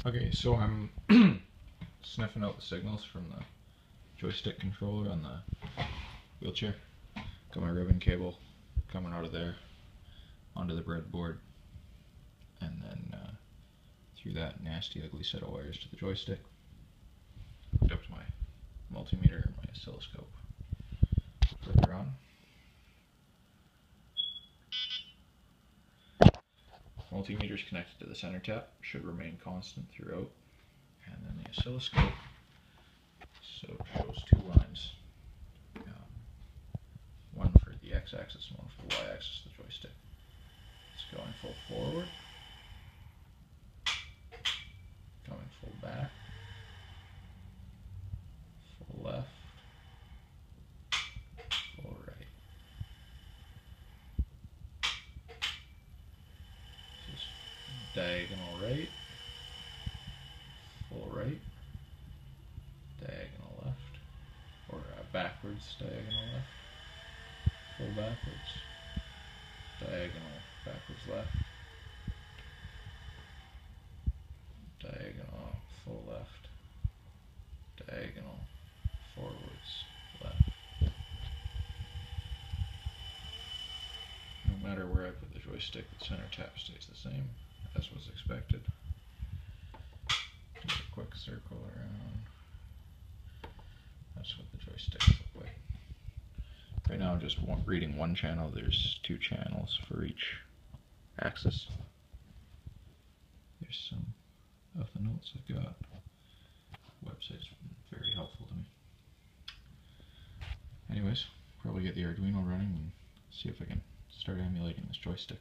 Okay, so I'm sniffing out the signals from the joystick controller on the wheelchair. Got my ribbon cable coming out of there onto the breadboard, and then through that nasty ugly set of wires to the joystick. Hooked up to my multimeter and my oscilloscope. Further on. Multimeter is connected to the center tap, should remain constant throughout. And then the oscilloscope shows two lines, one for the x-axis and one for the y-axis of the joystick. It's going full forward, going full back, full left, full right. This is diagonal right, full right, diagonal left, or backwards diagonal left, full backwards, diagonal backwards left, diagonal full left, diagonal forwards left. No matter where I put the joystick, the center tap stays the same, as was expected. Do a quick circle around. That's what the joysticks look like. Right now I'm just reading one channel. There's two channels for each axis. There's some of the notes I got. Website's been very helpful to me. Anyways, probably get the Arduino running and see if I can start emulating this joystick.